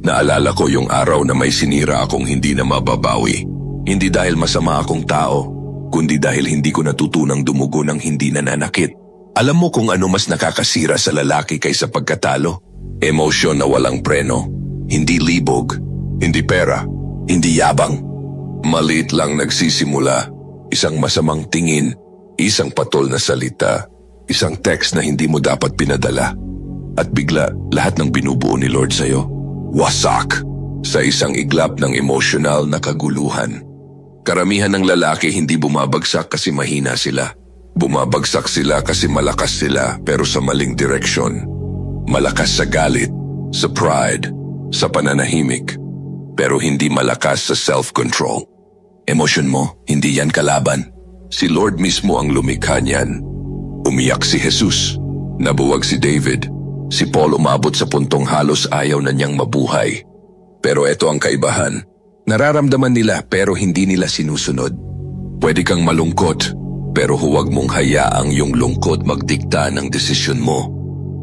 Naalala ko yung araw na may sinira akong hindi na mababawi. Hindi dahil masama akong tao, kundi dahil hindi ko natutunang dumugo ng hindi nananakit. Alam mo kung ano mas nakakasira sa lalaki kaysa pagkatalo? Emosyon na walang preno. Hindi libog, hindi pera, hindi yabang. Maliit lang nagsisimula. Isang masamang tingin, isang patol na salita, isang text na hindi mo dapat pinadala. At bigla, lahat ng binubuo ni Lord sa'yo, wasak sa isang iglap ng emosyonal na kaguluhan. Karamihan ng lalaki hindi bumabagsak kasi mahina sila. Bumabagsak sila kasi malakas sila pero sa maling direksyon. Malakas sa galit, sa pride, sa pananahimik, pero hindi malakas sa self-control. Emosyon mo, hindi yan kalaban. Si Lord mismo ang lumikha niyan. Umiyak si Jesus, nabuwag si David, si Paul umabot sa puntong halos ayaw na niyang mabuhay. Pero eto ang kaibahan. Nararamdaman nila pero hindi nila sinusunod. Pwede kang malungkot, pero huwag mong hayaang yung lungkot magdikta ng desisyon mo.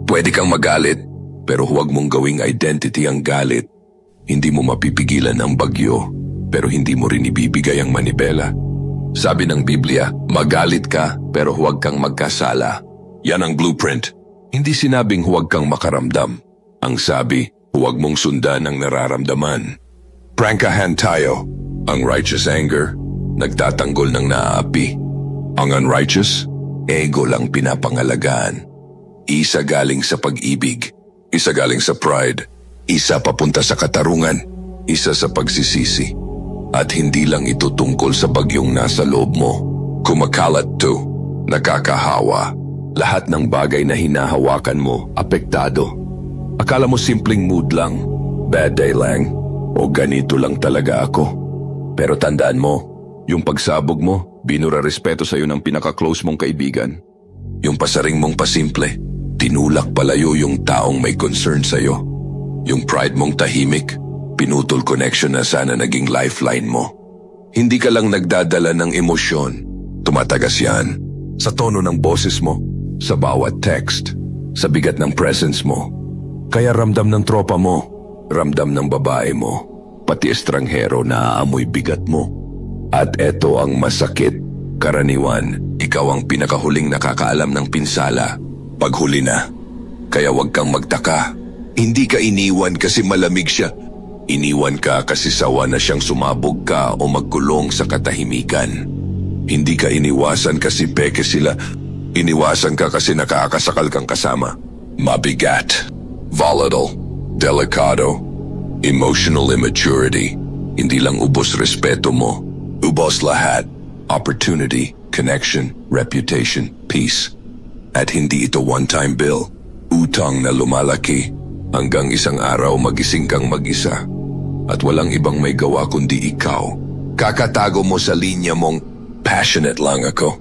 Pwede kang magalit, pero huwag mong gawing identity ang galit. Hindi mo mapipigilan ang bagyo, pero hindi mo rin ibibigay ang manibela. Sabi ng Biblia, magalit ka pero huwag kang magkasala. Yan ang blueprint. Hindi sinabing huwag kang makaramdam. Ang sabi, huwag mong sundan ang nararamdaman. Prangkahan tayo. Ang righteous anger, nagtatanggol ng naaapi. Ang unrighteous, ego lang pinapangalagaan. Isa galing sa pag-ibig, isa galing sa pride, isa papunta sa katarungan, isa sa pagsisisi. At hindi lang ito tungkol sa bagyong nasa loob mo. Kumakalat to, nakakahawa. Lahat ng bagay na hinahawakan mo, apektado. Akala mo simpleng mood lang, bad day lang, o ganito lang talaga ako. Pero tandaan mo, yung pagsabog mo, binura respeto sa'yo ng pinaka-close mong kaibigan. Yung pasaring mong pasimple, tinulak palayo yung taong may concern sa'yo. Yung pride mong tahimik, pinutol connection na sana naging lifeline mo. Hindi ka lang nagdadala ng emosyon, tumatagas yan. Sa tono ng boses mo, sa bawat text, sa bigat ng presence mo. Kaya ramdam ng tropa mo, ramdam ng babae mo, pati estranghero na aamoy bigat mo. At eto ang masakit, karaniwan, ikaw ang pinakahuling nakakaalam ng pinsala. Paghuli na. Kaya wag kang magtaka. Hindi ka iniwan kasi malamig siya. Iniwan ka kasi sawa na siyang sumabog ka o magkulong sa katahimikan. Hindi ka iniwasan kasi peke sila. Iniwasan ka kasi nakakasakal kang kasama. Mabigat, volatile, delikado, emotional immaturity. Hindi lang ubos respeto mo. Ubos lahat. Opportunity, connection, reputation, peace. At hindi ito one-time bill. Utang na lumalaki. Hanggang isang araw magising kang mag-isa. At walang ibang may gawa kundi ikaw. Kakatago mo sa linya mong, passionate lang ako.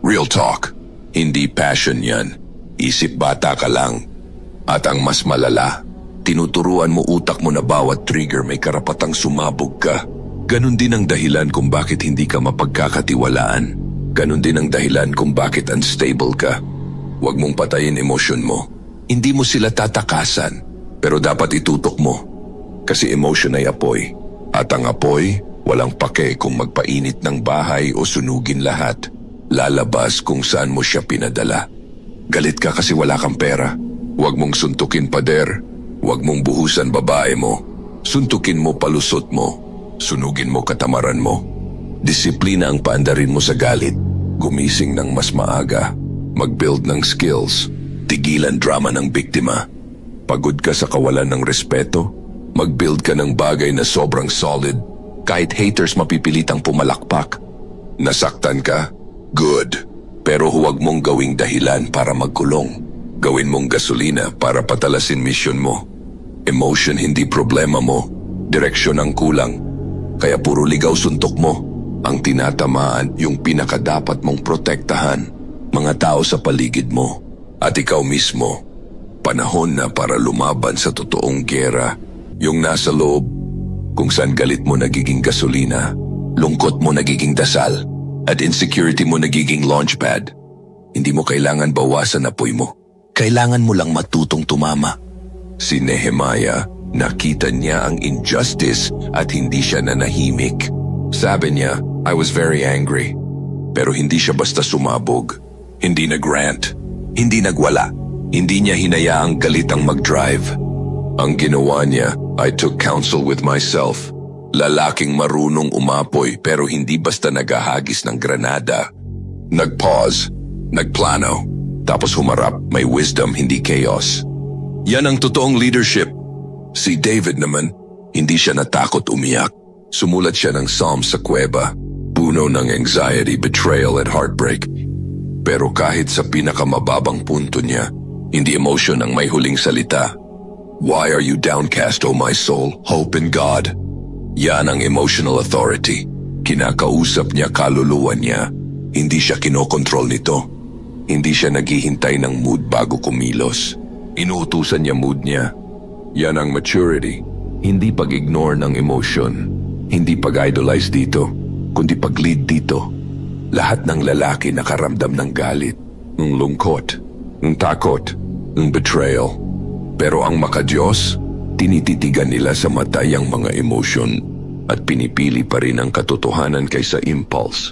Real talk. Hindi passion yan. Isip bata ka lang. At ang mas malala, tinuturuan mo utak mo na bawat trigger may karapatang sumabog ka. Ganon din ang dahilan kung bakit hindi ka mapagkakatiwalaan. Ganon din ang dahilan kung bakit unstable ka. Huwag mong patayin emosyon mo. Hindi mo sila tatakasan, pero dapat itutok mo. Kasi emotion ay apoy. At ang apoy, walang pake kung magpainit ng bahay o sunugin lahat. Lalabas kung saan mo siya pinadala. Galit ka kasi wala kang pera. Huwag mong suntukin pader. Huwag mong buhusan babae mo. Suntukin mo palusot mo. Sunugin mo katamaran mo. Disiplina ang paandarin mo sa galit. Gumising ng mas maaga. Mag-build ng skills. Tigilan drama ng biktima. Pagod ka sa kawalan ng respeto. Mag-build ka ng bagay na sobrang solid. Kahit haters mapipilitang pumalakpak. Nasaktan ka? Good. Pero huwag mong gawing dahilan para magkulong. Gawin mong gasolina para patalasin mission mo. Emotion hindi problema mo. Direksyon ang kulang. Kaya puro ligaw suntok mo. Ang tinatamaan yung pinakadapat mong protektahan. Mga tao sa paligid mo. At ikaw mismo. Panahon na para lumaban sa totoong gera. Yung nasa loob. Kung saan galit mo nagiging gasolina. Lungkot mo nagiging dasal. At insecurity mo nagiging launchpad. Hindi mo kailangan bawasan apoy mo. Kailangan mo lang matutong tumama. Si Nehemiah, Nakita niya ang injustice at hindi siya nanahimik. Sabi niya, I was very angry. Pero hindi siya basta sumabog. Hindi nag-rant. Hindi nagwala. Hindi niya hinayaang galitang mag-drive. Ang ginawa niya, I took counsel with myself. Lalaking marunong umapoy pero hindi basta naghahagis ng granada. Nag-pause, nagplano, tapos humarap, may wisdom, hindi chaos. Yan ang totoong leadership. Si David naman, hindi siya natakot umiyak. Sumulat siya ng psalm sa kuweba, puno ng anxiety, betrayal at heartbreak. Pero kahit sa pinakamababang punto niya, hindi emotion ang may huling salita. Why are you downcast, O my soul? Hope in God. Yan ang emotional authority. Kinakausap niya kaluluwa niya. Hindi siya kinokontrol nito. Hindi siya naghihintay ng mood bago kumilos. Inuutusan niya mood niya. Yan ang maturity. Hindi pag-ignore ng emotion. Hindi pag-idolize dito, kundi pag-lead dito. Lahat ng lalaki nakaramdam ng galit, ng lungkot, ng takot, ng betrayal. Pero ang makadiyos, tinititigan nila sa mata ang mga emotion at pinipili pa rin ang katotohanan kaysa impulse.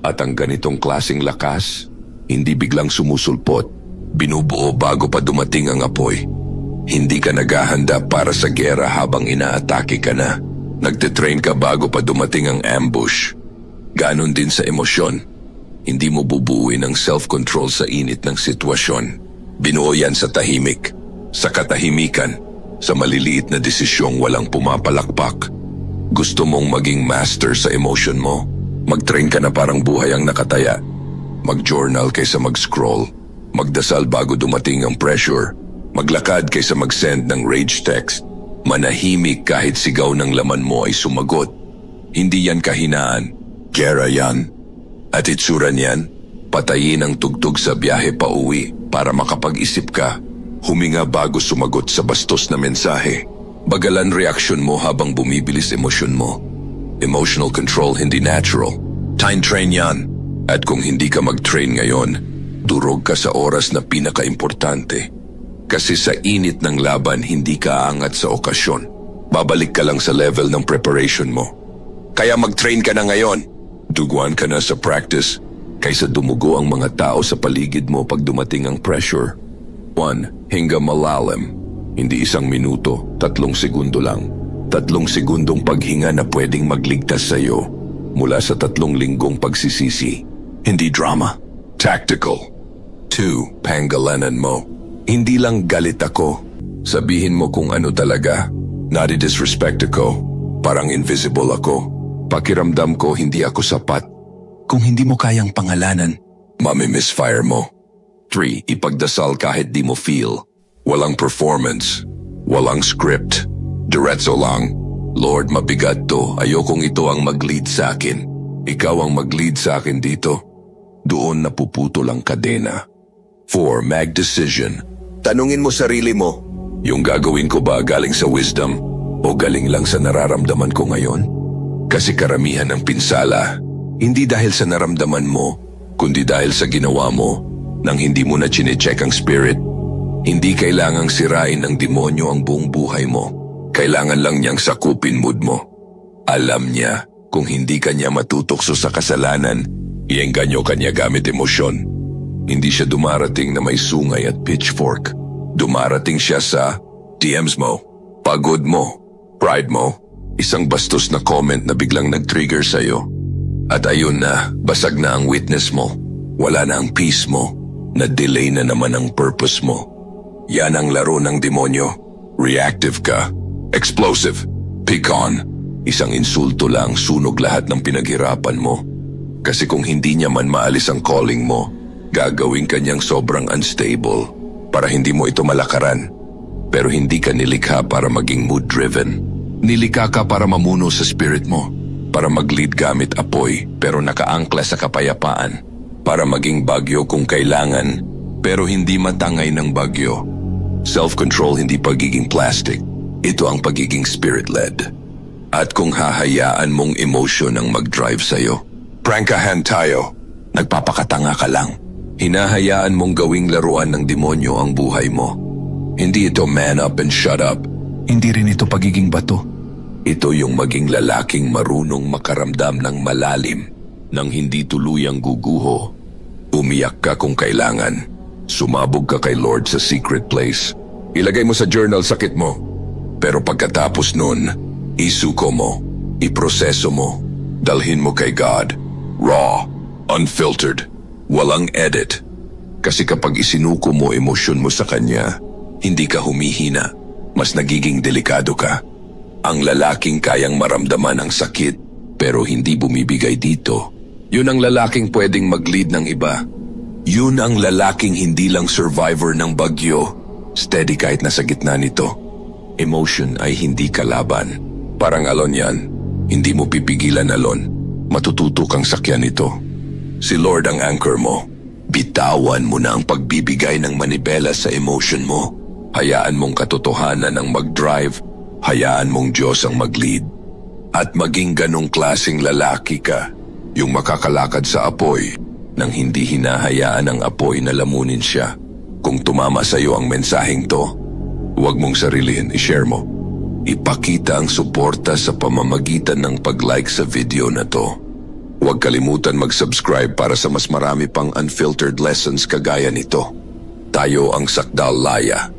At ang ganitong klaseng lakas, hindi biglang sumusulpot, binubuo bago pa dumating ang apoy. Hindi ka naghahanda para sa gera habang inaatake ka na. Nagtitrain ka bago pa dumating ang ambush. Ganon din sa emosyon. Hindi mo bubuuin ang self-control sa init ng sitwasyon. Binuo yan sa tahimik, sa katahimikan, sa maliliit na desisyong walang pumapalakpak. Gusto mong maging master sa emotion mo? Mag-train ka na parang buhay ang nakataya. Mag-journal kaysa mag-scroll. Magdasal bago dumating ang pressure. Maglakad kaysa mag-send ng rage text. Manahimik kahit sigaw ng laman mo ay sumagot. Hindi yan kahinaan. Gera yan. At itsura niyan, patayin ang tugtog sa biyahe pa uwi para makapag-isip ka. Huminga bago sumagot sa bastos na mensahe. Bagalan reaksyon mo habang bumibilis emosyon mo. Emotional control hindi natural. Time train yan. At kung hindi ka mag-train ngayon, durog ka sa oras na pinaka-importante. Kasi sa init ng laban, hindi ka aangat sa okasyon. Babalik ka lang sa level ng preparation mo. Kaya mag-train ka na ngayon. Duguan ka na sa practice kaysa dumugo ang mga tao sa paligid mo pag dumating ang pressure. 1. Hinga malalim. Hindi 1 minuto, 3 segundo lang. 3 segundong paghinga na pwedeng magligtas sa'yo mula sa 3 linggong pagsisisi. Hindi drama. Tactical. 2. Pangalanan mo. Hindi lang galit ako. Sabihin mo kung ano talaga. Not i-disrespect ako. Parang invisible ako. Pakiramdam ko hindi ako sapat. Kung hindi mo kayang pangalanan, mami-misfire mo. 3. Ipagdasal kahit di mo feel. Walang performance. Walang script. Diretso lang. Lord, mabigat to. Ayokong ito ang mag-lead sa akin. Ikaw ang mag-lead sa akin dito. Doon napuputo lang kadena. 4. Mag-decision. Tanungin mo sarili mo, yung gagawin ko ba galing sa wisdom o galing lang sa nararamdaman ko ngayon? Kasi karamihan ng pinsala, hindi dahil sa naramdaman mo, kundi dahil sa ginawa mo nang hindi mo na chinecheck ang spirit. Hindi kailangang sirain ng demonyo ang buong buhay mo. Kailangan lang niyang sakupin mood mo. Alam niya kung hindi kanya matutokso sa kasalanan, iengganyo kanya gamit emosyon. Hindi siya dumarating na may sungay at pitchfork. Dumarating siya sa DMs mo, pagod mo, pride mo, isang bastos na comment na biglang nag-trigger sa'yo. At ayun na, basag na ang witness mo. Wala na ang peace mo. Na-delay na naman ang purpose mo. Yan ang laro ng demonyo. Reactive ka. Explosive. Pick on. Isang insulto lang, sunog lahat ng pinaghirapan mo. Kasi kung hindi niya man maalis ang calling mo, gagawin ka niyang sobrang unstable para hindi mo ito malakaran. Pero hindi ka nilikha para maging mood-driven. Nilikha ka para mamuno sa spirit mo. Para mag-lead gamit apoy pero nakaangkla sa kapayapaan. Para maging bagyo kung kailangan pero hindi matangay ng bagyo. Self-control hindi pagiging plastic. Ito ang pagiging spirit-led. At kung hahayaan mong emotion ang mag-drive sa'yo, prangkahan tayo. Nagpapakatanga ka lang. Hinahayaan mong gawing laruan ng demonyo ang buhay mo. Hindi ito man up and shut up. Hindi rin ito pagiging bato. Ito yung maging lalaking marunong makaramdam ng malalim nang hindi tuluyang guguho. Umiyak ka kung kailangan. Sumabog ka kay Lord sa secret place. Ilagay mo sa journal sakit mo. Pero pagkatapos nun, isuko mo, iproseso mo, dalhin mo kay God. Raw, unfiltered, walang edit. Kasi kapag isinuko mo emosyon mo sa Kanya, hindi ka humihina, mas nagiging delikado ka. Ang lalaking kayang maramdaman ang sakit pero hindi bumibigay dito, yun ang lalaking pwedeng mag-lead ng iba. Yun ang lalaking hindi lang survivor ng bagyo, steady kahit nasa gitna nito. Emotion ay hindi kalaban. Parang alon yan, hindi mo pipigilan alon. Matututo kang sakyan ito. Si Lord ang anchor mo. Bitawan mo na ang pagbibigay ng manibela sa emotion mo. Hayaan mong katotohanan ang mag-drive. Hayaan mong Diyos ang mag-lead. At maging ganong klaseng lalaki ka, yung makakalakad sa apoy, nang hindi hinahayaan ang apoy na lamunin siya. Kung tumama sa iyo ang mensaheng to, huwag mong sarilihin, i-share mo. Ipakita ang suporta sa pamamagitan ng pag-like sa video na to. Huwag kalimutan mag-subscribe para sa mas marami pang unfiltered lessons kagaya nito. Tayo ang Sakdal Laya.